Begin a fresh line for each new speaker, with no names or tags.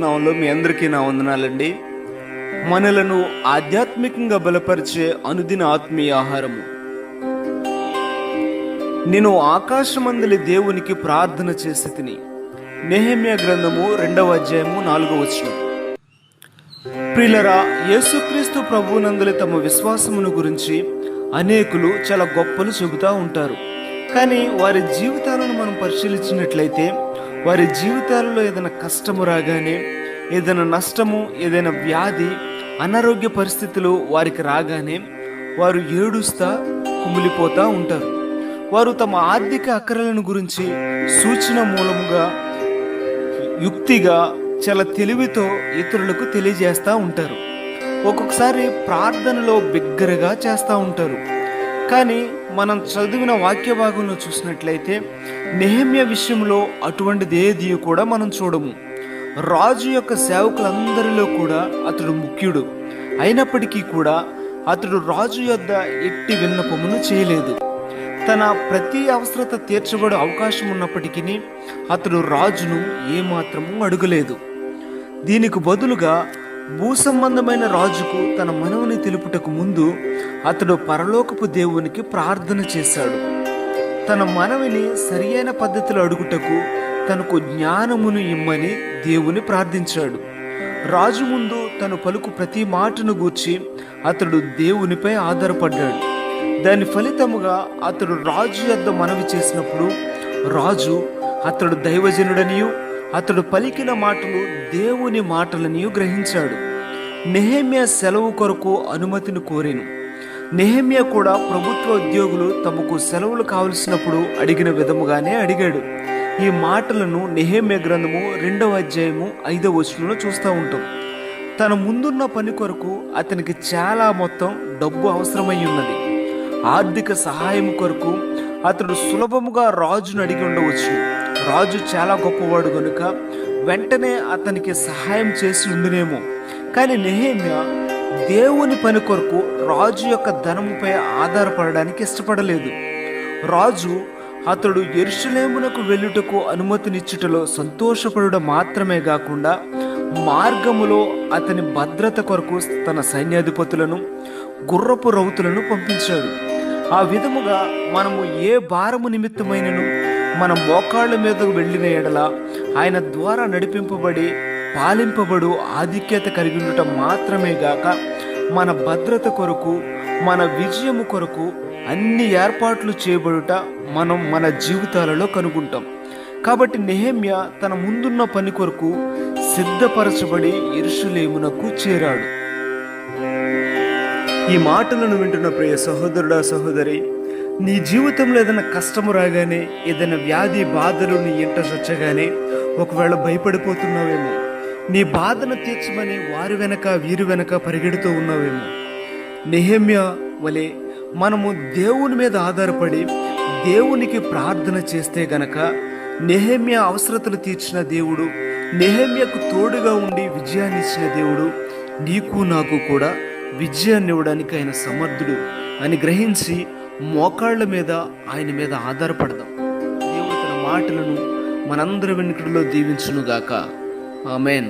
నామంలో మీ అందరికీ నా వందనాలండి. మనలను ఆధ్యాత్మికంగా బలపరిచే అనుదిన ఆత్మీయ ఆహారము. నేను ఆకాశమందలి దేవునికి ప్రార్థన చేసి తిని. నెహెమ్యా గ్రంథము 2వ అధ్యాయము 4వ వచనం. ప్రియులరా, యేసుక్రీస్తు ప్రభువునందలి తమ విశ్వాసమును గురించి అనేకులు చాలా గొప్పలు చెబుతూ ఉంటారు. కానీ వారి జీవితాలను మనం పరిశీలించినట్లయితే వారి జీవితాలలో ఏదైనా కష్టము రాగానే, ఏదైనా నష్టము, ఏదైనా వ్యాధి, అనారోగ్య పరిస్థితులు వారికి రాగానే వారు ఏడుస్తా కుమిలిపోతూ ఉంటారు. వారు తమ ఆర్థిక అక్కరలను గురించి సూచన మూలముగా, యుక్తిగా, చాలా తెలివితో ఇతరులకు తెలియజేస్తూ ఉంటారు. ఒక్కొక్కసారి ప్రార్థనలో బిగ్గరగా చేస్తూ ఉంటారు. కానీ మనం చదివిన వాక్య భాగంలో చూసినట్లయితే నెహెమ్యా విషయంలో అటువంటిది ఏది కూడా మనం చూడము. రాజు యొక్క సేవకులందరిలో కూడా అతడు ముఖ్యుడు. అయినప్పటికీ కూడా అతడు రాజు యొద్ద ఎట్టి విన్నపమును చేయలేదు. తన ప్రతి అవసరత తీర్చబడే అవకాశం ఉన్నప్పటికీ అతడు రాజును ఏమాత్రము అడుగలేదు. దీనికి బదులుగా భూసంబంధమైన రాజుకు తన మనవుని తెలుపుటకు ముందు అతడు పరలోకపు దేవునికి ప్రార్థన చేశాడు. తన మనవిని సరియైన పద్ధతిలో అడుగుటకు తనకు జ్ఞానమును ఇమ్మని దేవుని ప్రార్థించాడు. రాజు ముందు తను పలుకు ప్రతి మాటను గూర్చి అతడు దేవునిపై ఆధారపడ్డాడు. దాని ఫలితముగా అతడు రాజు యొద్ద మనవి చేసినప్పుడు రాజు అతడు దైవజనుడనియు అతడు పలికిన మాటలు దేవుని మాటలనియు గ్రహించాడు. నెహెమ్యా సెలవు కొరకు అనుమతిని కోరెను. నెహెమ్యా కూడా ప్రభుత్వ ఉద్యోగులు తమకు సెలవులు కావలసినప్పుడు అడిగిన విధముగానే అడిగాడు. ఈ మాటలను నెహెమ్యా గ్రంథము 2వ అధ్యాయము 5వ వచనంలో చూస్తూ ఉంటాం. తన ముందున్న పని కొరకు అతనికి చాలా మొత్తం డబ్బు అవసరమై ఉన్నది. ఆర్థిక సహాయం కొరకు అతడు సులభముగా రాజును అడిగి ఉండవచ్చు. రాజు చాలా గొప్పవాడు కనుక వెంటనే అతనికి సహాయం చేసి ఉండునేమో. కానీ నెహెమ్యా దేవుని పని కొరకు రాజు యొక్క ధనముపై ఆధారపడడానికి ఇష్టపడలేదు. రాజు అతడు యెరూషలేమునకు వెళ్ళుటకు అనుమతినిచ్చుటలో సంతోషపడడం మాత్రమే కాకుండా మార్గములో అతని భద్రత కొరకు తన సైన్యాధిపతులను, గుర్రపు రౌతులను పంపించాడు. ఆ విధముగా మనము ఏ భారము నిమిత్తమైనను మన మోకాళ్ళ మీదకు వెళ్ళిన ఎడల ఆయన ద్వారా నడిపింపబడి పాలింపబడు ఆధిక్యత కలిగి ఉండటం మాత్రమే గాక మన భద్రత కొరకు, మన విజయము కొరకు అన్ని ఏర్పాట్లు చేయబడుట మనం మన జీవితాలలో కనుగొంటాం. కాబట్టి నెహెమ్యా తన ముందున్న పని కొరకు సిద్ధపరచబడి యెరూషలేమునకు చేరాడు. ఈ మాటలను వింటున్న ప్రియ సహోదరుడా, సహోదరి, నీ జీవితంలో ఏదైనా కష్టము రాగానే, ఏదైనా వ్యాధి బాధలు నీ ఇంట వచ్చగానే ఒకవేళ భయపడిపోతున్నావేమో, నీ బాధను తీర్చమని వారి వెనక వీరి వెనక పరిగెడుతూ ఉన్నావేమో. నెహెమ్యా వలె మనము దేవుని మీద ఆధారపడి దేవునికి ప్రార్థన చేస్తే గనక నెహెమ్యా అవసరతలు తీర్చిన దేవుడు, నెహెమ్యాకు తోడుగా ఉండి విజయాన్ని ఇచ్చిన దేవుడు నీకు నాకు కూడా విజయాన్ని ఇవ్వడానికి ఆయన సమర్థుడు అని గ్రహించి మోకాళ్ళ మీద ఆయన మీద ఆధారపడదాం. దేవుడు తన మాటలను మనందరి వెనుకలో దీవించునుగాక. ఆమేన్.